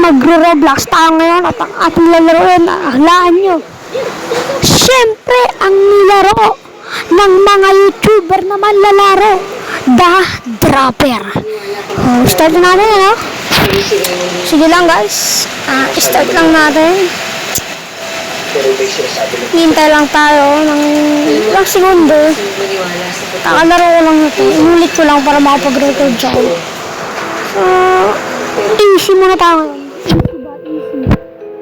magro-Roblox tayo ngayon at ang ating lalaroin na ahlaan nyo. Siyempre, ang nilaro ng mga YouTuber na manlalaro, The Dropper. Start na natin, ano? Sige lang guys, start lang natin. Hintay lang tayo ng ilang segundo. Kakalaro ko lang ito. Inulit ko lang para makapag-record siya. Easy muna tayo. Easy.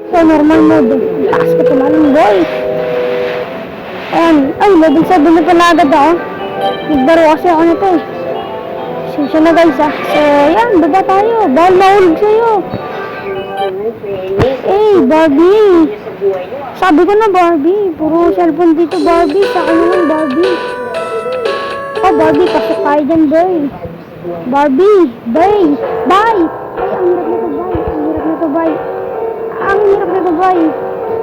So, normal mode. Taas ko tumalang boy. Ayan. Ay, level 7 na pala agad ako. Nagbaro kasi ako nito eh. Sinsya na guys ah. So, yan. Baba tayo. Bawal mahulog sa'yo. Hey, Barbie. Sabi ko na Barbie. Puro cellphone dito Barbie. Sa ano naman Barbie. Oh, Barbie. Pasok tayo dyan boy. Barbie. Bye. Bye. Ay, ang hirap nito boy. Ang hirap nito boy.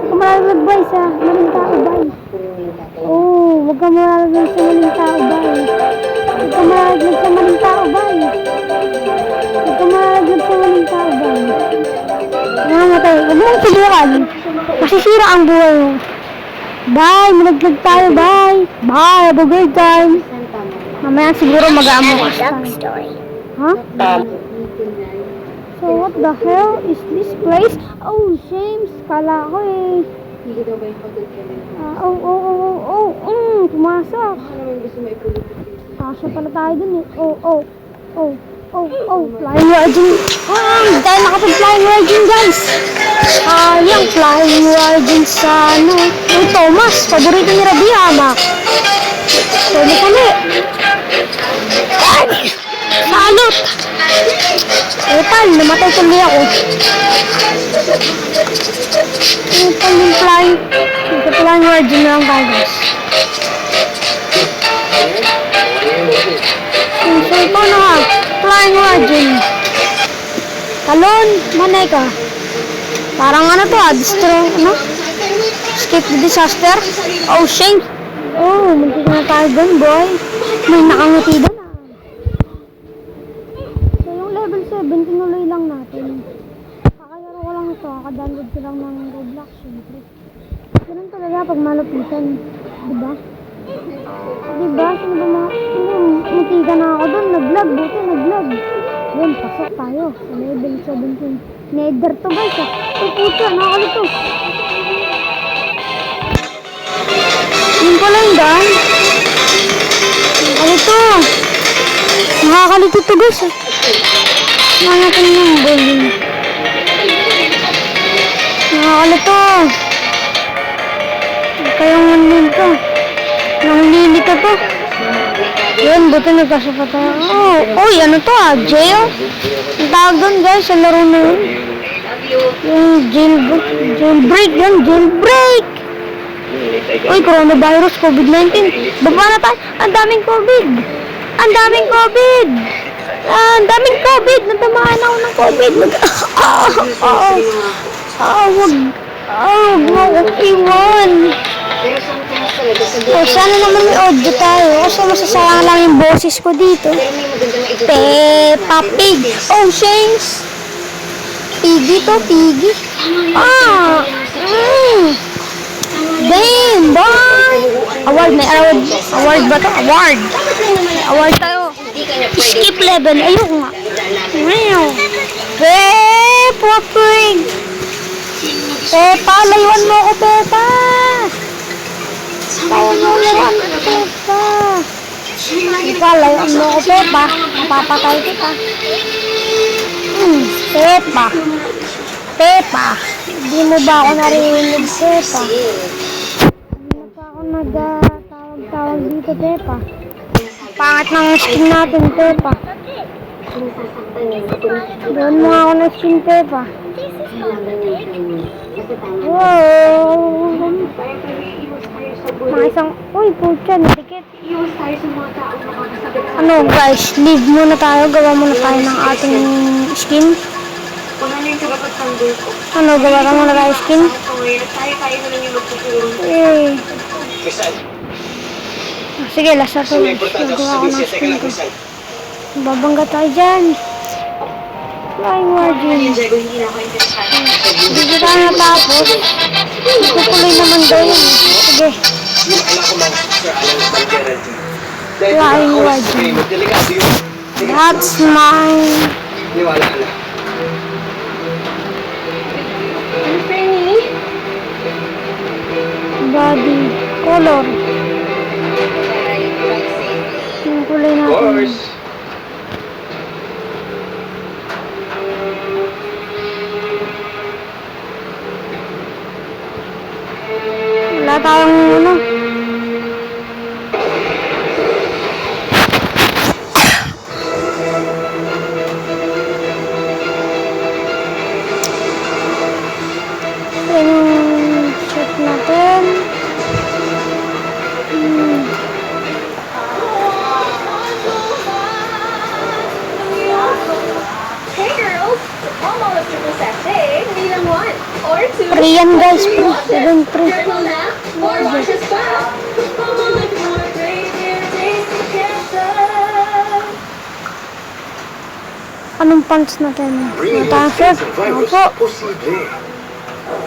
Huwag ka malalaglag boy sa maling tao boy. Oh, huwag ka malalaglag sa maling tao boy. Huwag ka malalaglag sa maling tao boy. Huwag ka malalaglag sa maling tao boy. Nangamatay. Huwag mo subukan. Masisira ang buhay mo. Bye, malaglag tayo bye. Bye, have a great time. Mamaya siguro mag-aamukas tayo. Huh? So what the hell is this place? Oh, James, kala ko eh. Pumasok. Kasya pala tayo dun eh. Flying Virgin. Dahil nakapag-Flying Virgin guys. Yung Flying Virgin sa ano. Yung Thomas, paborito ni Rabiyama. Pwede kami. Salot! Etal, namatay tuloy ako. Etal yung flying. Ito flying virgin na lang tayo guys. So ito na nga, flying virgin. Talon, manay ka. Parang ano to destroy, ano? Escape the disaster. Oh, shame. Oh, muntik na tayo dun boy. May nakangiti dun. Level 7, tinuloy lang natin. Kakalaro ko lang ito, kaka-download ko lang ng Roblox, syempre. Ganun talaga pag malapitan. Diba? Diba? Sino ba matiga na ako doon? Nag-lag, buti nag-lag. Yun, pasok tayo sa level 17. Nether to guys ah. Ay puta, nakakalito. Yun pala yung daan. Nakakalito. Nakakalito to guys ah. Natin yung bowling. Nakakalito. Kayong nandito. Nanglili ka to. Yun, buti nagkasapa tayo. Oh, ano to ah? Jail? Ang tawag doon guys, sa laro na yun. Yung jailbreak yan, jailbreak! Uy, coronavirus, COVID-19. Baba na tayo. Ang daming COVID! Ang daming COVID! Ang daming COVID! Natamaan ako ng COVID! Huwag mo akong iwan! Sana naman may audio tayo kasi masasayang lang yung boses ko dito. Peppa Pig! Oh, Shames! Piggy to, Piggy! Damn, boy! Award, may award. Award ba to? Award! Award tayo. Skip level. Ayoko nga. Peppa Pig! Peppa, layuan mo ako, Peppa! Layuan mo ako, Peppa! Peppa, layuan mo ako, Peppa! Napapatay kita. Peppa! Peppa! Hindi mo ba ako narinig, Peppa? Hindi na pa ako nag-tawag-tawag dito, Peppa. Pangat ng skin natin, Peppa. Doon mo ako ng skin, Peppa. Wow! Mga isang... Uy, putya, nadikit. Ano guys, leave muna tayo. Gawa muna tayo ng ating skin. Ano, gawa ka muna tayo skin? Sige, last na to. Nagawa ko ng skin ko. Babangga tayo dyan. Flying margin. Diego, hindi na ako interesado. Hindi ko tayo natapos. Tutuloy naman daw yun. Sige. Alam ko lang, Sir Alan, may guarantee. Flying margin. Delikado yun. That's mine. Niwala ka na. Body. Color. Yung kulay Of natin. course. Wala tayong ano. Yung check natin. Hey girls! Almost triple sachet. Need them one or two. Free yan guys. Free. Seven free. Careful now. More washes back. Anong pants natin? Bringing Mata, stains sir. and virus, Opo. posible.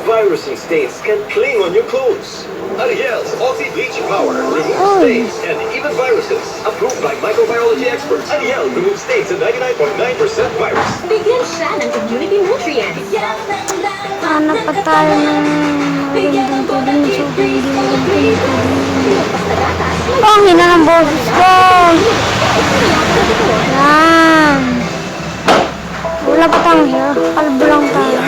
Virus and stains can cling on your clothes. Ariel's Oxy Bleaching Power removes Oh. stains and even viruses. Approved by microbiology experts. Ariel removes stains and 99.9% virus. Bigyan siya ng immunity nutrients. Hanap pa tayo ng magandang tubig na sobrang hindi magandang tubig. Oh, ang hina ng boses ko. Yan. Wala pa tayong hair. Kalbo lang tayo.